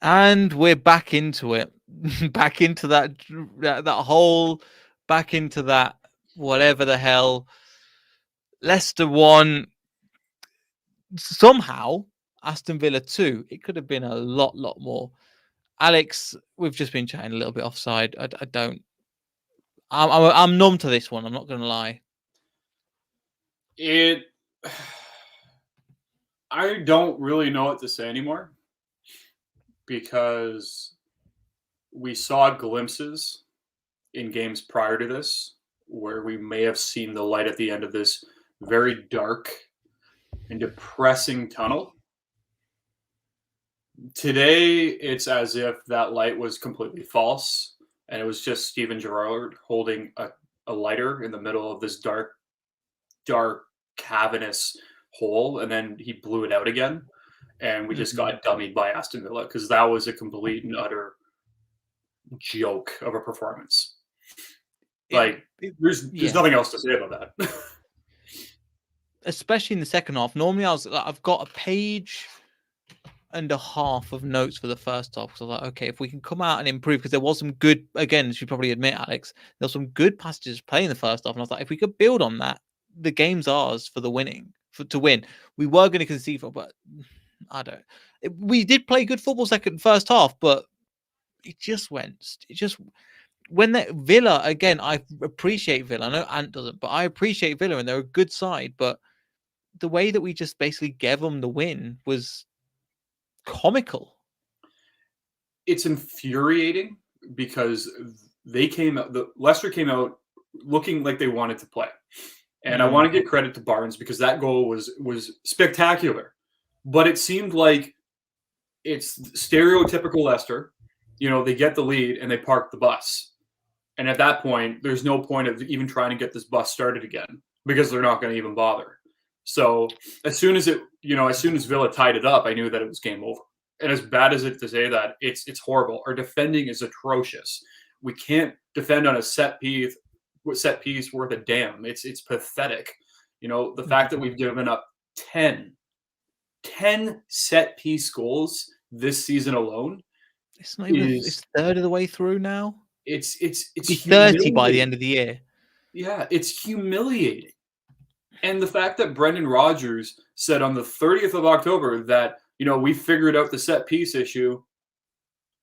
And we're back into it. Back into that hole, back into that whatever the hell. Leicester won. Somehow, Aston Villa 2. It could have been a lot more. Alex, we've just been chatting a little bit offside. I don't. I'm numb to this one. I'm not going to lie. I don't really know what to say anymore because we saw glimpses in games prior to this where we may have seen the light at the end of this very dark and depressing tunnel. Today, it's as if that light was completely false, and it was just Steven Gerrard holding a lighter in the middle of this dark, cavernous hole, and then he blew it out again, and we just got dummied by Aston Villa because that was a complete and utter joke of a performance. There's nothing else to say about that. Especially in the second half. Normally, I've got a page and a half of notes for the first half because I was like, okay, if we can come out and improve, because there was some good, again, as you probably admit, Alex, there was some good passages playing the first half, and I was like, if we could build on that, the game's ours for the winning, to win. We were going to concede for, but I don't. We did play good football first half, but it just when that Villa again. I appreciate Villa. I know Ant doesn't, but I appreciate Villa, and they're a good side. But the way that we just basically gave them the win was comical. It's infuriating because Leicester came out looking like they wanted to play. And I want to give credit to Barnes because that goal was spectacular. But it seemed like it's stereotypical Leicester. They get the lead and they park the bus. And at that point, there's no point of even trying to get this bus started again because they're not going to even bother. So as soon as Villa tied it up, I knew that it was game over. And as bad as it to say that, it's horrible. Our defending is atrocious. We can't defend on a set piece worth a damn. It's pathetic. The fact that we've given up 10 set piece goals this season alone. It's not even. It's third of the way through now. It's 30 by the end of the year. Yeah, it's humiliating. And the fact that Brendan Rodgers said on the 30th of October that, we figured out the set piece issue.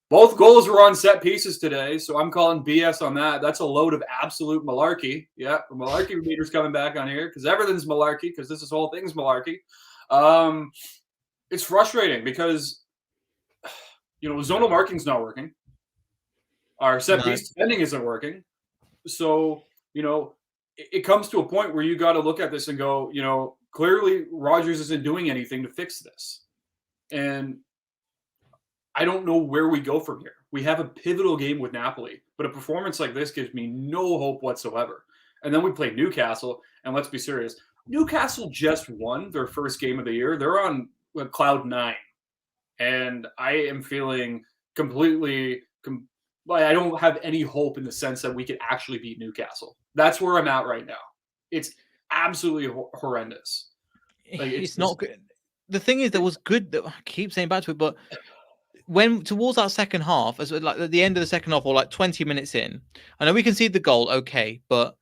Both goals were on set pieces today, so I'm calling BS on that. That's a load of absolute malarkey. Yeah, the malarkey meter's coming back on here because everything's malarkey because this whole thing's malarkey. It's frustrating because, zonal marking's not working. Our set piece defending isn't working. So, it comes to a point where you got to look at this and go, clearly Rodgers isn't doing anything to fix this. And I don't know where we go from here. We have a pivotal game with Napoli, but a performance like this gives me no hope whatsoever. And then we play Newcastle, and let's be serious. Newcastle just won their first game of the year. They're on cloud 9. And I am feeling completely I don't have any hope in the sense that we could actually beat Newcastle. That's where I'm at right now. It's absolutely horrendous. It's not good. The thing is, there was good. I keep saying back to it, but when towards that second half, as like at the end of the second half, or like 20 minutes in, I know we conceded the goal, okay, but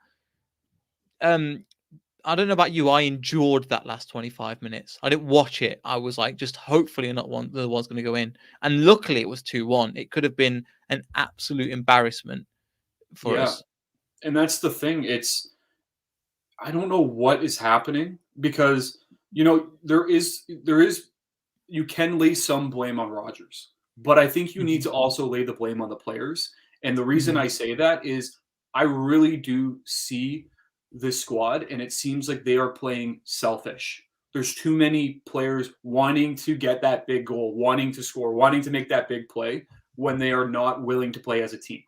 I don't know about you. I endured that last 25 minutes. I didn't watch it. I was like, just hopefully not one the one's going to go in. And luckily, it was 2-1. It could have been an absolute embarrassment for us. And that's the thing. I don't know what is happening because there is you can lay some blame on Rodgers, but I think you need to also lay the blame on the players. And the reason I say that is I really do see this squad, and it seems like they are playing selfish. There's too many players wanting to get that big goal, wanting to score, wanting to make that big play when they are not willing to play as a team.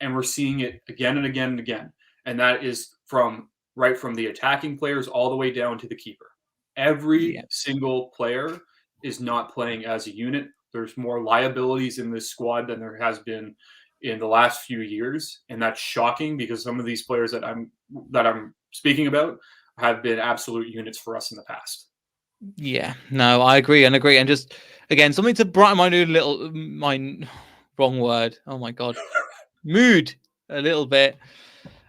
And we're seeing it again and again and again. And that is right from the attacking players all the way down to the keeper. Every single player is not playing as a unit. There's more liabilities in this squad than there has been in the last few years, and that's shocking because some of these players that I'm speaking about have been absolute units for us in the past. Yeah, no, I agree and just again something to brighten my new little my wrong word. Oh my god, mood a little bit.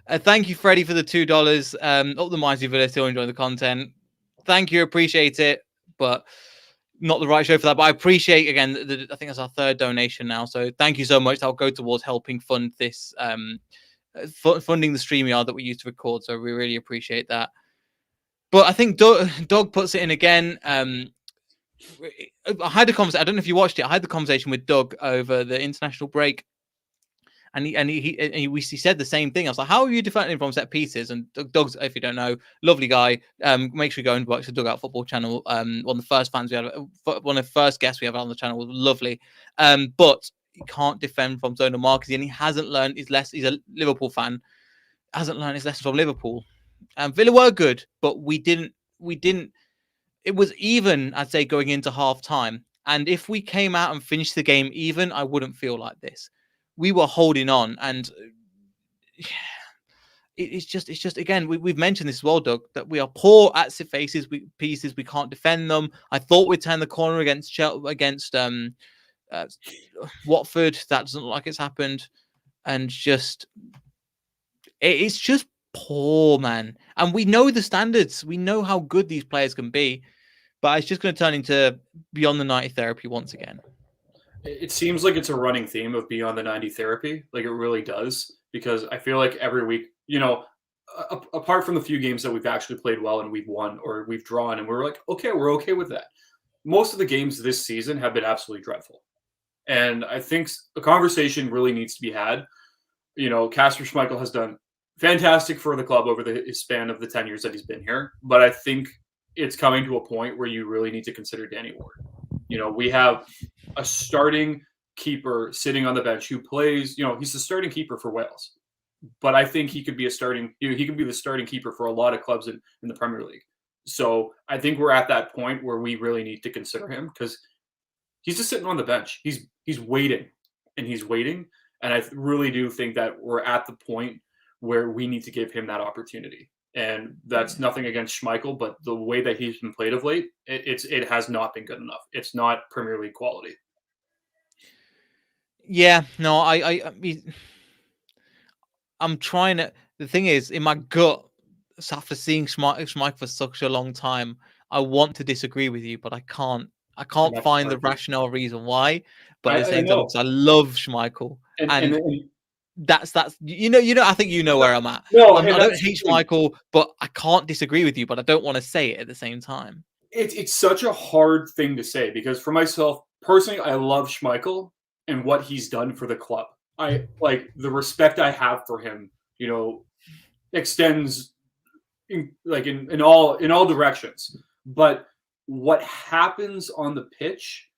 Thank you, Freddie, for the $2. Up the mighty villa, still enjoying the content. Thank you, appreciate it, but not the right show for that. But I appreciate again. I think that's our third donation now, so thank you so much. That'll go towards helping fund this, funding the StreamYard that we use to record. So we really appreciate that. But I think Doug puts it in again. I had a conversation. I don't know if you watched it. I had the conversation with Doug over the international break, and he said the same thing. I was like, "How are you defending from set pieces?" And Doug's, if you don't know, lovely guy. Make sure you go and watch the Dugout Football channel. One of the first fans we had, one of the first guests we have on the channel was lovely. But he can't defend from zonal marking, and he hasn't learned his lesson. He's a Liverpool fan, hasn't learned his lesson from Liverpool. Villa were good, but we didn't. It was even, I'd say, going into half time. And if we came out and finished the game even, I wouldn't feel like this. We were holding on, and it's just again, we've mentioned this as well, Doug, that we are poor at set pieces. We can't defend them. I thought we'd turn the corner against Watford. That doesn't look like it's happened, and it's just poor, man. And we know the standards. We know how good these players can be. But it's just going to turn into beyond the 90 therapy once again. It seems like it's a running theme of beyond the 90 therapy. Like it really does, because I feel like every week, apart from the few games that we've actually played well and we've won or we've drawn and we're like, okay, we're okay with that. Most of the games this season have been absolutely dreadful. And I think a conversation really needs to be had. Kasper Schmeichel has done fantastic for the club over the span of the 10 years that he's been here. But I think it's coming to a point where you really need to consider Danny Ward. We have a starting keeper sitting on the bench who plays, he's the starting keeper for Wales. But I think he could be he could be the starting keeper for a lot of clubs in the Premier League. So I think we're at that point where we really need to consider him, because he's just sitting on the bench. He's waiting and he's waiting. And I really do think that we're at the point where we need to give him that opportunity. And that's nothing against Schmeichel, but the way that he's been played of late, it has not been good enough. It's not Premier League quality. Yeah, no, I'm trying to. The thing is, in my gut, after seeing Schmeichel for such a long time, I want to disagree with you, but I can't. I can't find the rational reason why. But at the same time, because I love Schmeichel, and that's I think where I'm at. No, I don't hate Schmeichel, but I can't disagree with you, but I don't want to say it at the same time. It's such a hard thing to say, because for myself personally, I love Schmeichel and what he's done for the club. I like the respect I have for him, extends in all directions. But what happens on the pitch,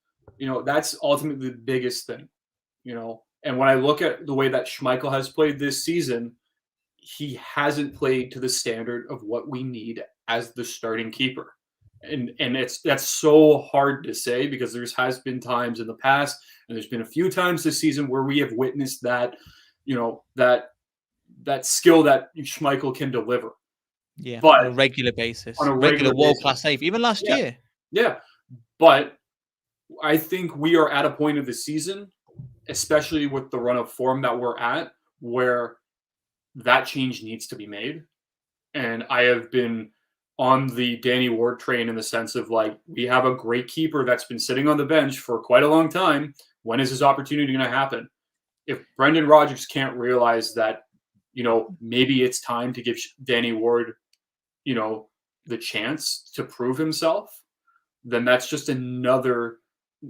that's ultimately the biggest thing, And when I look at the way that Schmeichel has played this season, he hasn't played to the standard of what we need as the starting keeper. And that's so hard to say, because has been times in the past, and there's been a few times this season where we have witnessed that, that skill that Schmeichel can deliver. Yeah, but on a regular basis, on a regular world-class save, even last year. Yeah, but I think we are at a point of the season, especially with the run of form that we're at, where that change needs to be made. And I have been on the Danny Ward train in the sense of, like, we have a great keeper that's been sitting on the bench for quite a long time. When is his opportunity going to happen? If Brendan Rodgers can't realize that, maybe it's time to give Danny Ward, the chance to prove himself, then that's just another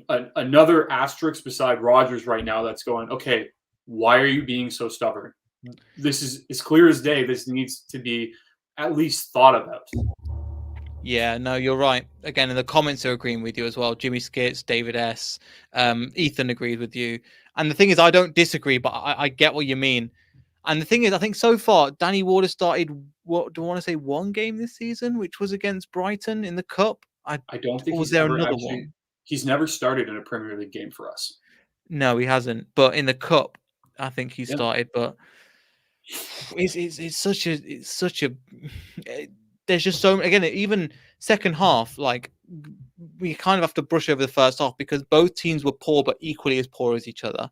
asterisk beside Rodgers right now that's going, okay, why are you being so stubborn? This is as clear as day. This needs to be at least thought about. Yeah, no, you're right. Again, in the comments are agreeing with you as well. Jimmy Skits, David S, Ethan agrees with you. And the thing is, I don't disagree, but I get what you mean. And the thing is, I think so far, Danny Ward has started, what do I want to say, one game this season, which was against Brighton in the Cup. I don't think was there another one. He's never started in a Premier League game for us. No, he hasn't. But in the Cup, I think he started. But it's such a there's just so, again, even second half, like we kind of have to brush over the first half because both teams were poor, but equally as poor as each other.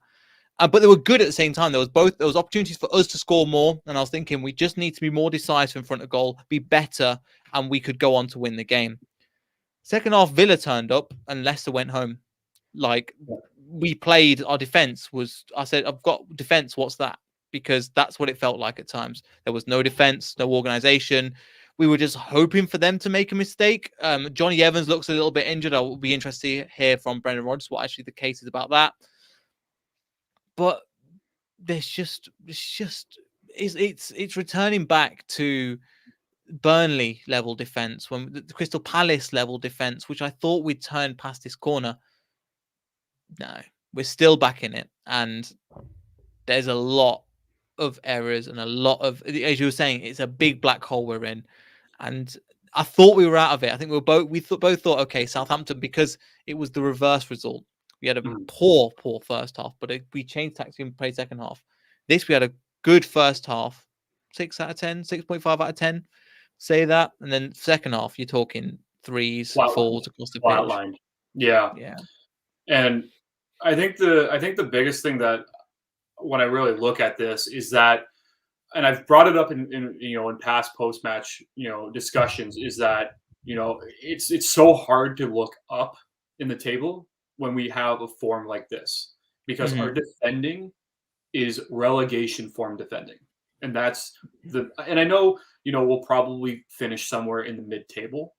But they were good at the same time. There was opportunities for us to score more, and I was thinking we just need to be more decisive in front of goal, be better, and we could go on to win the game. Second half, Villa turned up and Leicester went home. Like, we played our defense was. I said, I've got defense. What's that? Because that's what it felt like at times. There was no defense, no organization. We were just hoping for them to make a mistake. Johnny Evans looks a little bit injured. I will be interested to hear from Brendan Rodgers what actually the case is about that. But it's returning back to Burnley level defense, when the Crystal Palace level defense, which I thought we'd turn past this corner. No, we're still back in it, and there's a lot of errors and a lot of, as you were saying, it's a big black hole we're in. And I thought we were out of it. I think we both thought, okay, Southampton, because it was the reverse result. We had a poor first half, but we changed tactics and played second half. This, we had a good first half, 6 out of 10, 6.5 out of 10. Say that, and then second half, you're talking 3s, 4s across the pitch. Yeah. And I think the biggest thing that when I really look at this is that, and I've brought it up in past post-match discussions, is that it's so hard to look up in the table when we have a form like this, because our defending is relegation form defending, and and I know we'll probably finish somewhere in the mid-table,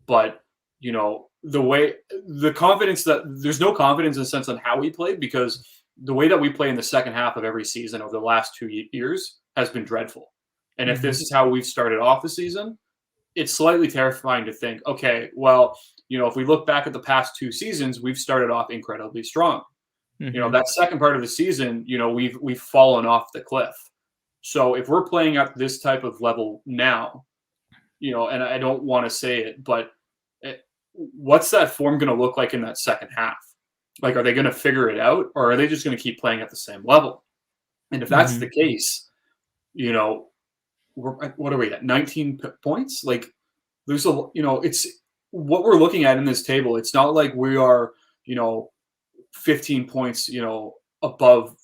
but the confidence, that there's no confidence in the sense on how we play, because the way that we play in the second half of every season over the last 2 years has been dreadful. And if this is how we've started off the season, it's slightly terrifying to think, okay, well, if we look back at the past 2 seasons, we've started off incredibly strong. That second part of the season, we've fallen off the cliff. So if we're playing at this type of level now, and I don't want to say it, but what's that form going to look like in that second half? Like, are they going to figure it out, or are they just going to keep playing at the same level? And if that's the case, what are we at? 19 points? Like, there's it's what we're looking at in this table. It's not like we are, 15 points, above,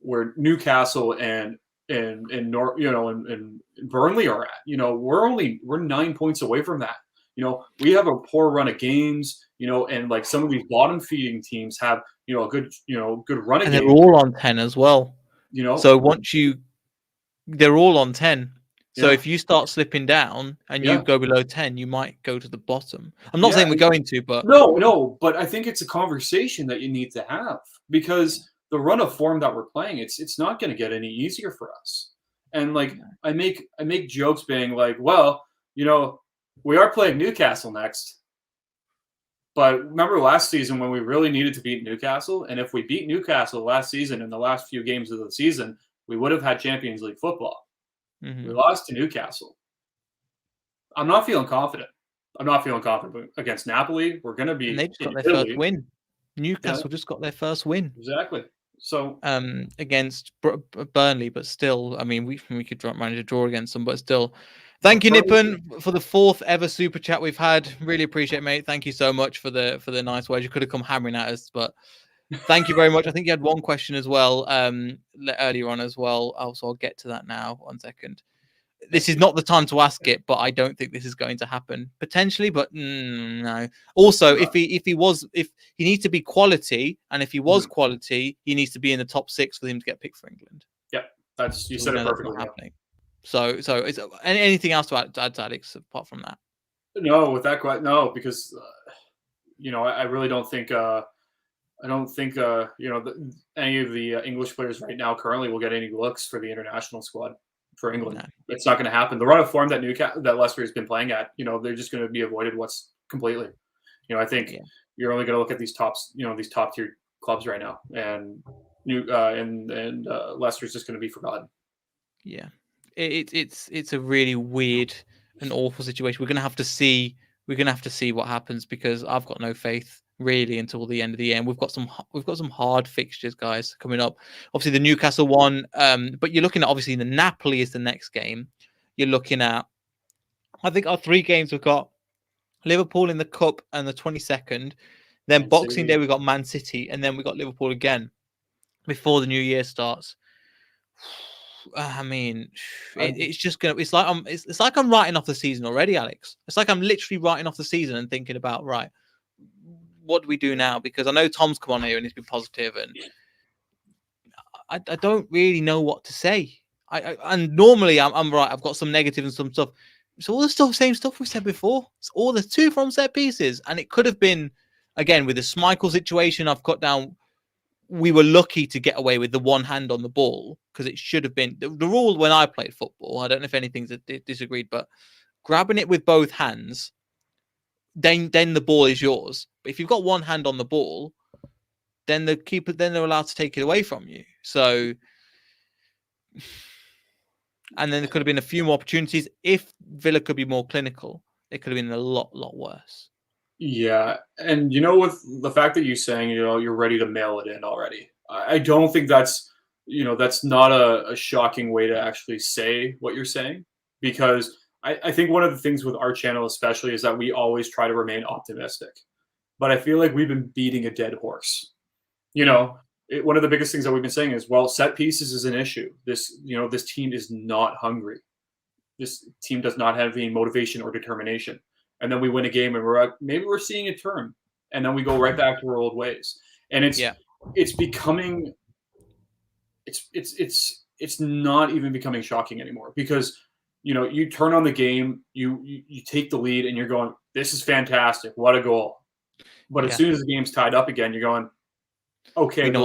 where Newcastle and Burnley are at. We're 9 points away from that. We have a poor run of games, and like some of these bottom feeding teams have, a good run of games. And they're all on 10 as well. So they're all on 10. So if you start slipping down and you go below 10, you might go to the bottom. I'm not saying we're going to, but no, but I think it's a conversation that you need to have, because the run of form that we're playing, it's not going to get any easier for us. And like, I make jokes being like, well, we are playing Newcastle next. But remember last season when we really needed to beat Newcastle? And if we beat Newcastle last season in the last few games of the season, we would have had Champions League football. We lost to Newcastle. I'm not feeling confident. Against Napoli. We're going to be. And they just got their first win. Newcastle just got their first win. Exactly. So against Burnley, but still, I mean, we could manage a draw against them, but still. Thank you, Nippon, for the 4th ever super chat we've had. Really appreciate it, mate. Thank you so much for the nice words. You could have come hammering at us, but thank you very much. I think you had one question as well earlier on as well. So I'll get to that now. 1 second. This is not the time to ask it, but I don't think this is going to happen. Potentially, but no. Also, if he needs to be quality, and if he was quality, he needs to be in the top 6 for him to get picked for England. Yeah, you said it perfectly. Happening. So is anything else to add to Alex apart from that? No, with that question, no, because I really don't think any of the English players right now currently will get any looks for the international squad for England. No. It's not going to happen. The run of form that Leicester has been playing at, they're just going to be avoided completely. I think you're only going to look at these top tier clubs right now, and Leicester's just going to be forgotten. Yeah. It's a really weird and awful situation. We're gonna have to see what happens, because I've got no faith really until the end of the year. And we've got some hard fixtures, guys, coming up. Obviously the Newcastle one, but you're looking at, obviously, the Napoli is the next game. You're looking at, I think our 3 games we've got Liverpool in the Cup and the 22nd. Then Man Boxing Day City. we got Man City, and then we got Liverpool again before the new year starts. I mean, it's just gonna. It's like It's like I'm writing off the season already, Alex. It's like I'm literally writing off the season and thinking about, right, what do we do now? Because I know Tom's come on here and he's been positive, and I don't really know what to say. And normally I'm right. I've got some negative and some stuff. It's all the same stuff we said before. It's all the 2 from set pieces, and it could have been again with the Schmeichel situation. I've cut down. We were lucky to get away with the one hand on the ball because it should have been the rule when I played football. I don't know if anything's disagreed, but grabbing it with both hands, then the ball is yours. But if you've got one hand on the ball, then the keeper they're allowed to take it away from you. So, and then there could have been a few more opportunities if Villa could be more clinical. It could have been a lot worse. Yeah, and with the fact that you're saying, you're ready to mail it in already, I don't think that's not a shocking way to actually say what you're saying, because I think one of the things with our channel especially is that we always try to remain optimistic, but I feel like we've been beating a dead horse. One of the biggest things that we've been saying is, well, set pieces is an issue. This team is not hungry. This team does not have any motivation or determination. And then we win a game and maybe we're seeing a turn, and then we go right back to our old ways. And it's becoming it's not even becoming shocking anymore, because you turn on the game, you take the lead, and you're going, this is fantastic, what a goal. But as soon as the game's tied up again, you're going, okay, the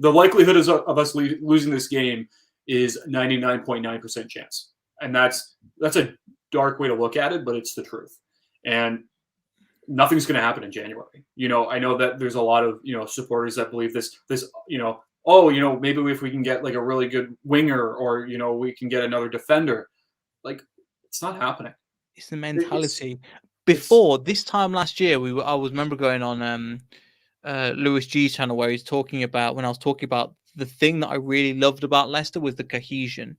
likelihood of us losing this game is 99.9% chance. And that's a dark way to look at it, but it's the truth. And nothing's going to happen in January. I know that there's a lot of supporters that believe this maybe if we can get like a really good winger, or we can get another defender. Like, it's not happening. It's the mentality. Before this time last year, I remember going on Lewis G's channel where he's talking about, when I was talking about the thing that I really loved about Leicester was the cohesion,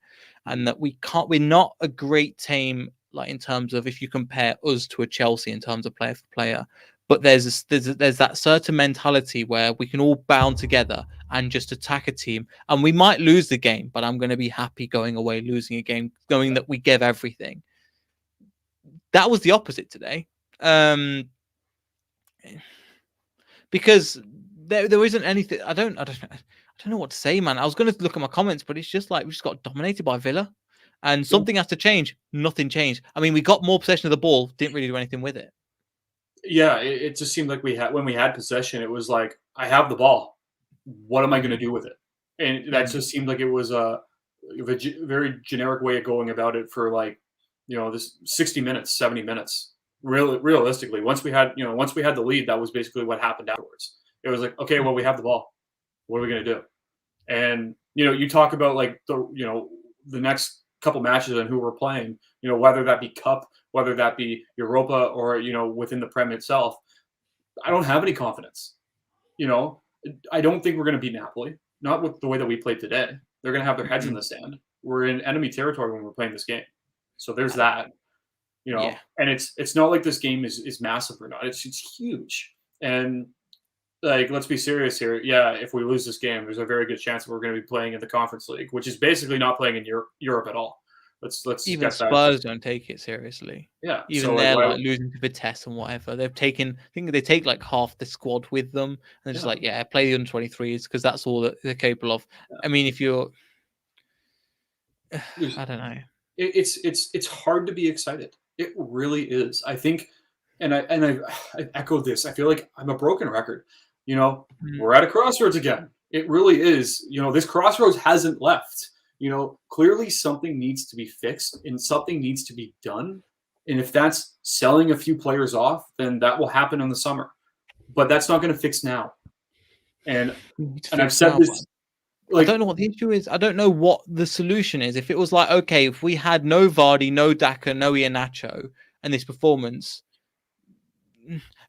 and that we're not a great team, like in terms of if you compare us to a Chelsea in terms of player for player, but there's that certain mentality where we can all bound together and just attack a team, and we might lose the game, but I'm going to be happy going away losing a game, knowing that we gave everything. That was the opposite today. Because there isn't anything. I don't know what to say, man. I was going to look at my comments, but it's just like we just got dominated by Villa, and something has to change. Nothing changed. I mean, we got more possession of the ball, didn't really do anything with it. Yeah, it just seemed like when we had possession, it was like, I have the ball. What am I going to do with it? And that just seemed like it was a very generic way of going about it for this 60 minutes, 70 minutes. Realistically, once we had the lead, that was basically what happened afterwards. It was like, okay, well, we have the ball. What are we going to do? And you talk about like the next couple matches and who we're playing, whether that be Cup, whether that be Europa, or within the Prem itself. I don't have any confidence. I don't think we're going to beat Napoli. Not with the way that we played today. They're going to have their heads in the sand. We're in enemy territory when we're playing this game. So there's that. And it's not like this game is massive or not. It's huge. And like, let's be serious here. Yeah, if we lose this game, there's a very good chance that we're going to be playing in the Conference League, which is basically not playing in Europe at all. Let's even Spurs don't take it seriously. Yeah, even so they're like losing to Vitesse and whatever. They've taken, I think they take like half the squad with them, and they're just like, play the under-23s because that's all that they're capable of. Yeah. I mean, if you're, I don't know. It's hard to be excited. It really is. I think, and I echoed this. I feel like I'm a broken record. We're at a crossroads again. It really is. This crossroads hasn't left. Clearly something needs to be fixed and something needs to be done. And if that's selling a few players off, then that will happen in the summer. But that's not going to fix now. And I've said this. Like, I don't know what the issue is. I don't know what the solution is. If it was like, okay, if we had no Vardy, no Daka, no Iheanacho, and this performance,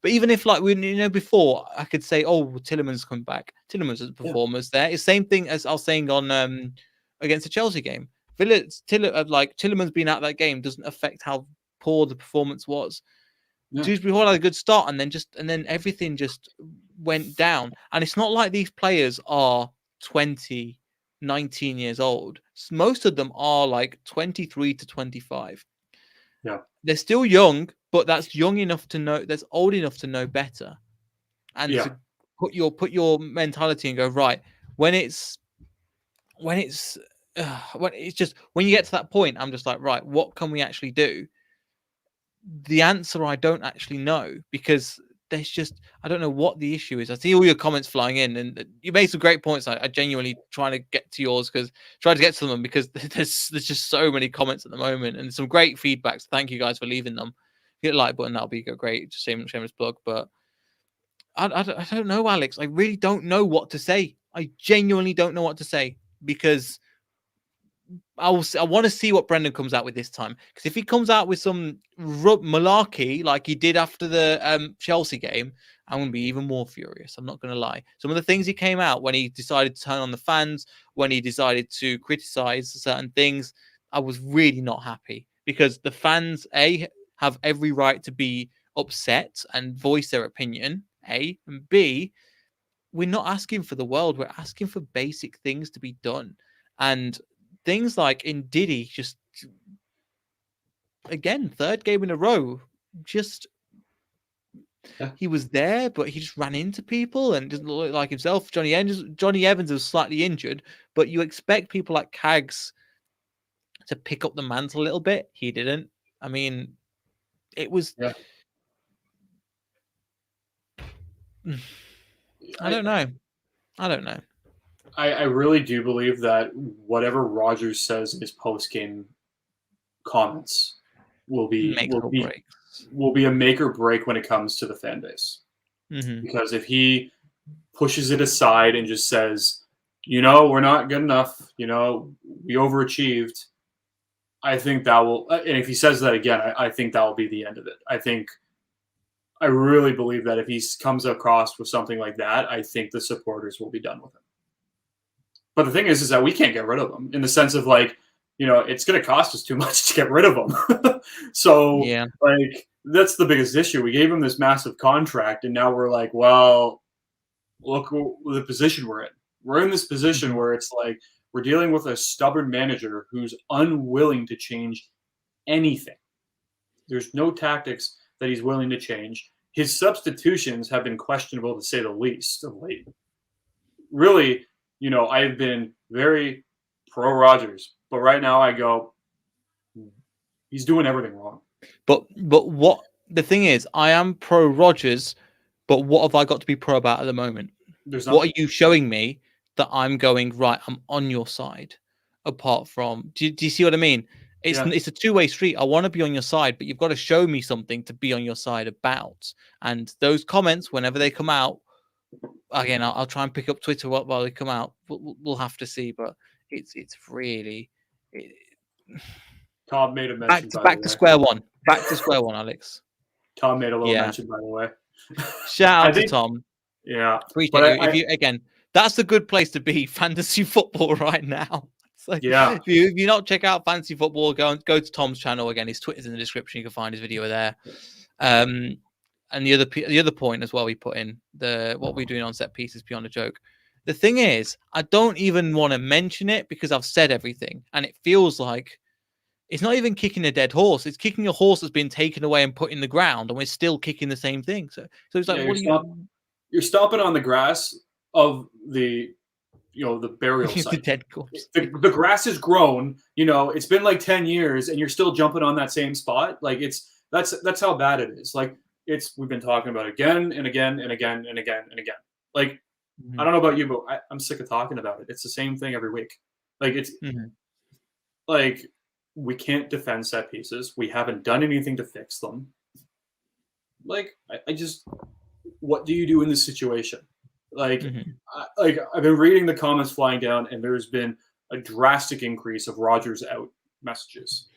but even if like before, I could say, oh, Tielemans come back. Tielemans as a performance there. It's the same thing as I was saying on against the Chelsea game. Tielemans being out of that game doesn't affect how poor the performance was. Dewsbury Hall had a good start, and then everything just went down. And it's not like these players are 20, 19 years old. Most of them are like 23 to 25. Yeah. They're still young, but that's young enough to know, that's old enough to know better, and to put your mentality and go, right, when it's when it's just, when you get to that point, I'm just like, right, what can we actually do? The answer, I don't actually know, because there's just, I don't know what the issue is. I see all your comments flying in, and you made some great points. I genuinely trying to get to yours, because try to get to them, because there's just so many comments at the moment, and some great feedback. So thank you guys for leaving them. Hit the like button, that'll be great. Just shameless plug, but I don't know, Alex. I really don't know what to say. I genuinely don't know what to say, because I want to see what Brendan comes out with this time. Because if he comes out with some malarkey like he did after the Chelsea game, I'm going to be even more furious. I'm not going to lie. Some of the things he came out when he decided to turn on the fans, when he decided to criticize certain things, I was really not happy, because the fans, A, have every right to be upset and voice their opinion, A, and B, we're not asking for the world. We're asking for basic things to be done. And things like in Diddy, just again, third game in a row, just he was there, but he just ran into people and didn't look like himself. Johnny Evans was slightly injured, but you expect people like Cags to pick up the mantle a little bit. He didn't. I mean, it was. Yeah. I don't know. I don't know. I really do believe that whatever Rodgers says in his post game comments will be Makes or breaks. will be a make or break when it comes to the fan base. Mm-hmm. Because if he pushes it aside and just says, we're not good enough, we overachieved, I think that will, and if he says that again, I think that will be the end of it. I really believe that if he comes across with something like that, I think the supporters will be done with him. But the thing is that we can't get rid of him, in the sense of like, it's going to cost us too much to get rid of him. So, yeah, like, that's the biggest issue. We gave him this massive contract, and now we're like, well, look the position we're in. We're in this position where it's like we're dealing with a stubborn manager who's unwilling to change anything. There's no tactics that he's willing to change. His substitutions have been questionable, to say the least, of late. Really, I've been very pro Rodgers, but right now I go, he's doing everything wrong. But what the thing is, I am pro Rodgers, but what have I got to be pro about at the moment? What are you showing me that I'm going, right, I'm on your side? Apart from, do you see what I mean? It's a two-way street. I want to be on your side, but you've got to show me something to be on your side about. And those comments, whenever they come out, again, I'll try and pick up Twitter while they come out. We'll have to see, but it's really. Tom made a mention. Back to square one. Back to square one, Alex. Tom made a little mention, by the way. Shout out to Tom. Yeah, appreciate you. If you again, that's a good place to be. Fantasy football right now. So yeah. If you not check out fantasy football, go to Tom's channel again. His Twitter's in the description. You can find his video there. And the other point as well, we put in what we're doing on set pieces beyond a joke. The thing is, I don't even want to mention it because I've said everything, and it feels like it's not even kicking a dead horse. It's kicking a horse that's been taken away and put in the ground, and we're still kicking the same thing. So it's like, you're stomping on the grass of the burial site. The dead corpse. The grass has grown. It's been like 10 years, and you're still jumping on that same spot. Like that's how bad it is. Like we've been talking about it again and again and again and again and again. Like I don't know about you, but I'm sick of talking about it. It's the same thing every week. Like it's like we can't defend set pieces. We haven't done anything to fix them. Like I just, what do you do in this situation? Like, I've been reading the comments flying down, and there's been a drastic increase of Rodgers out messages.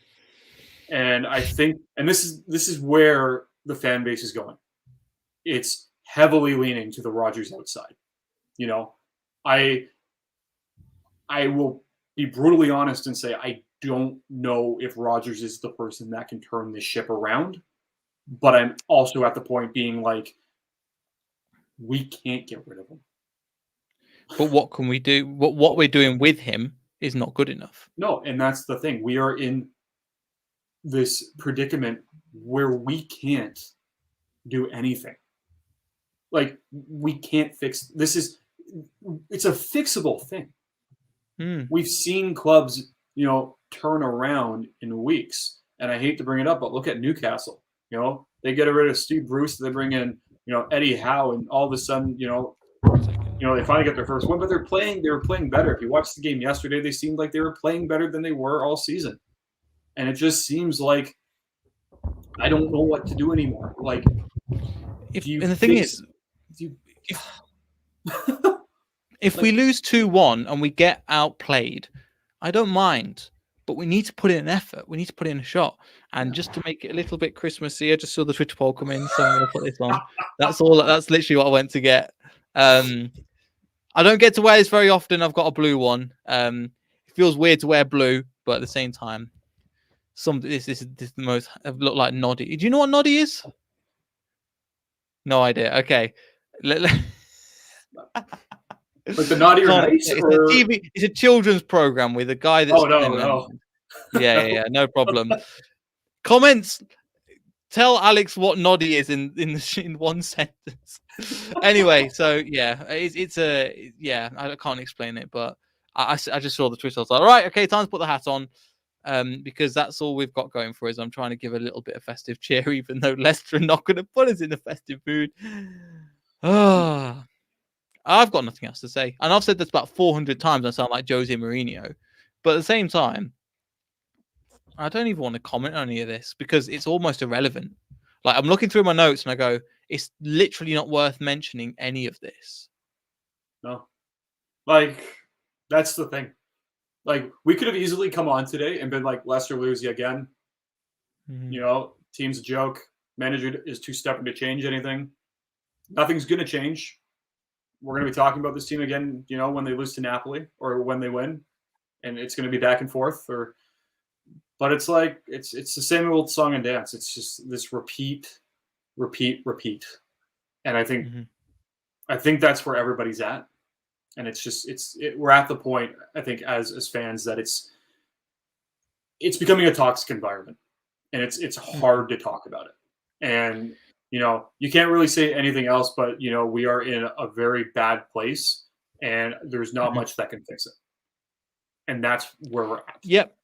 And I think, and this is where the fan base is going. It's heavily leaning to the Rodgers outside. I will be brutally honest and say I don't know if Rodgers is the person that can turn this ship around, But I'm also at the point being like, we can't get rid of him. But what can we do? What we're doing with him is not good enough. No, and that's the thing. We are in this predicament where we can't do anything. Like, we can't fix this. It's a fixable thing. We've seen clubs, turn around in weeks. And I hate to bring it up, but look at Newcastle. They get rid of Steve Bruce, they bring in, Eddie Howe, and all of a sudden, they finally get their first win, but they were playing better. If you watched the game yesterday, they seemed like they were playing better than they were all season. And it just seems like I don't know what to do anymore. Like, if we lose 2-1 and we get outplayed, I don't mind. But we need to put in an effort. We need to put in a shot. And just to make it a little bit Christmassy, I just saw the Twitter poll come in, so I'm going to put this on. That's all. That's literally what I went to get. I don't get to wear this very often. I've got a blue one. It feels weird to wear blue, but at the same time, this is the most. I look like Noddy. Do you know what Noddy is? No idea. Okay. Like the Naughty or Nice? It's a children's program with a guy that's. Oh no. Yeah, no problem. Comments. Tell Alex what Noddy is in one sentence. Anyway, so yeah, I can't explain it, but I just saw the Twitter. I was like, all right, okay, time to put the hat on, because that's all we've got going for us. I'm trying to give a little bit of festive cheer, even though Leicester are not going to put us in a festive mood. Oh. I've got nothing else to say. And I've said this about 400 times. I sound like Jose Mourinho. But at the same time, I don't even want to comment on any of this because it's almost irrelevant. Like, I'm looking through my notes and I go, it's literally not worth mentioning any of this. No. Like, that's the thing. Like, we could have easily come on today and been like, Leicester lose you again. Mm-hmm. Team's a joke. Manager is too stubborn to change anything. Nothing's going to change. We're going to be talking about this team again, when they lose to Napoli or when they win, and it's going to be back and forth. But it's like it's the same old song and dance. It's just this repeat, and I think that's where everybody's at, and we're at the point, I think, as fans, that it's becoming a toxic environment, and it's hard to talk about it, and. You can't really say anything else, but, we are in a very bad place and there's not much that can fix it. And that's where we're at. Yep.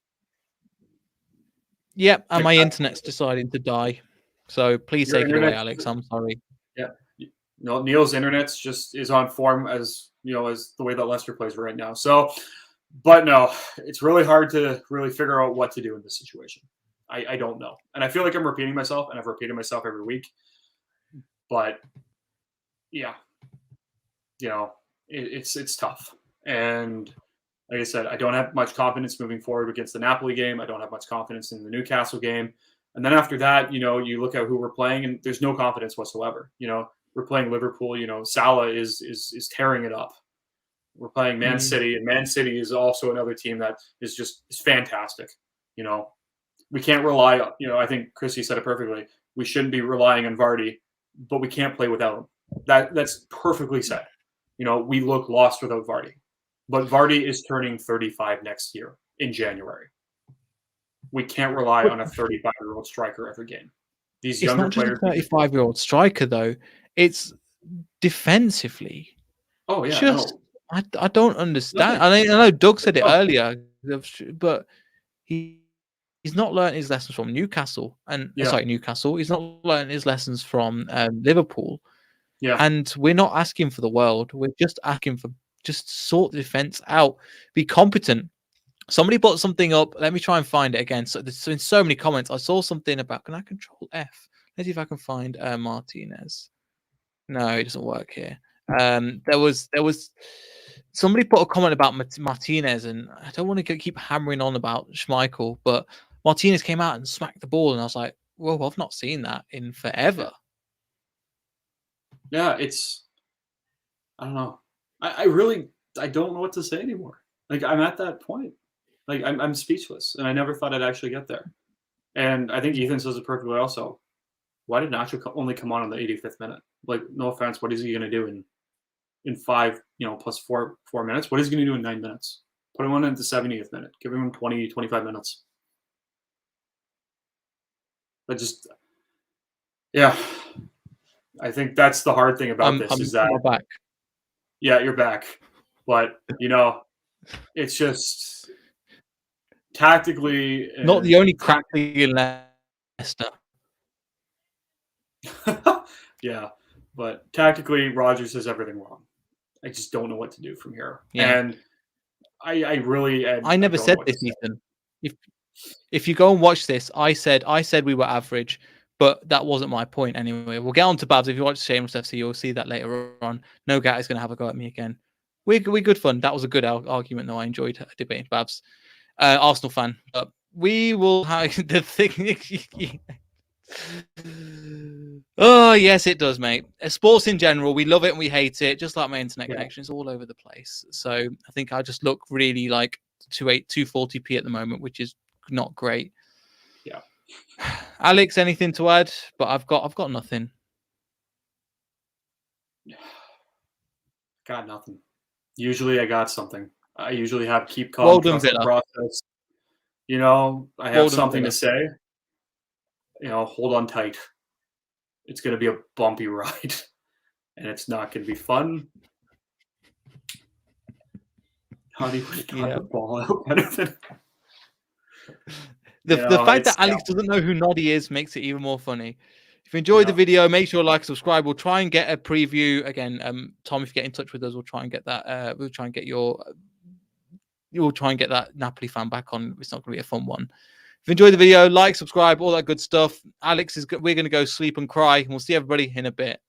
And my internet's deciding to die. So please take it away, Alex. I'm sorry. Yeah. Neil's internet's just is on form as the way that Leicester plays right now. So, but no, it's really hard to really figure out what to do in this situation. I don't know. And I feel like I'm repeating myself, and I've repeated myself every week. But yeah, it's tough. And like I said, I don't have much confidence moving forward against the Napoli game. I don't have much confidence in the Newcastle game. And then after that, you look at who we're playing, and there's no confidence whatsoever. We're playing Liverpool. Salah is tearing it up. We're playing Man City, and Man City is also another team that is fantastic. We can't rely on, I think Chrissy said it perfectly. We shouldn't be relying on Vardy, but we can't play without him. That's perfectly said. We look lost without Vardy. But Vardy is turning 35 next year in January. We can't rely on a 35-year-old striker every game. These younger players. It's not just a 35-year-old striker, though. It's defensively. Oh, yeah. I don't understand. I know Doug said it earlier, but he's not learned his lessons from Newcastle. Newcastle. He's not learned his lessons from Liverpool. Yeah. And we're not asking for the world. We're just asking for just sort the defense out. Be competent. Somebody put something up. Let me try and find it again. So there's been so many comments. I saw something about, can I control F? Let's see if I can find Martinez. No, it doesn't work here. There was somebody put a comment about Martinez, and I don't want to keep hammering on about Schmeichel, but Martinez came out and smacked the ball, and I was like, "Whoa, I've not seen that in forever." Yeah, I don't know. I don't know what to say anymore. Like, I'm at that point. Like, I'm speechless, and I never thought I'd actually get there. And I think Ethan says it perfectly also. Why did Nacho only come on the 85th minute? Like, no offense, what is he going to do in 5, plus 4 minutes? What is he going to do in 9 minutes? Put him on at the 70th minute. Give him 20, 25 minutes. But just, yeah. I think that's the hard thing about this is that, back. yeah, you're back. But, it's just tactically. Not the only crack in Leicester. Yeah, but tactically, Rodgers does everything wrong. I just don't know what to do from here. Yeah. And I really, I never said this, Ethan. If you go and watch this, I said we were average, but that wasn't my point anyway. We'll get on to Babs. If you watch Shameless FC, you'll see that later on. No guy is going to have a go at me again. We're good fun. That was a good argument, though. I enjoyed debating Babs. Arsenal fan, but we will have the thing. Oh yes, it does, mate. Sports in general, we love it and we hate it. Just like my internet connection, it's all over the place. So I think I just look really like 240p at the moment, which is not great. Yeah. Alex, anything to add? But I've got nothing. Got nothing. Usually I got something. I usually have keep calm, Well done, trust the process. I have something to say. Hold on tight. It's going to be a bumpy ride, and it's not going to be fun. Hollywood got the ball out better than. The fact that Alex doesn't know who Noddy is makes it even more funny. If you enjoyed the video, make sure to like, subscribe. We'll try and get a preview again. Tom, if you get in touch with us, we'll try and get that. We'll try and get you'll try and get that Napoli fan back on. It's not going to be a fun one. If you enjoyed the video, like, subscribe, all that good stuff. Alex we're going to go sleep and cry, and we'll see everybody in a bit.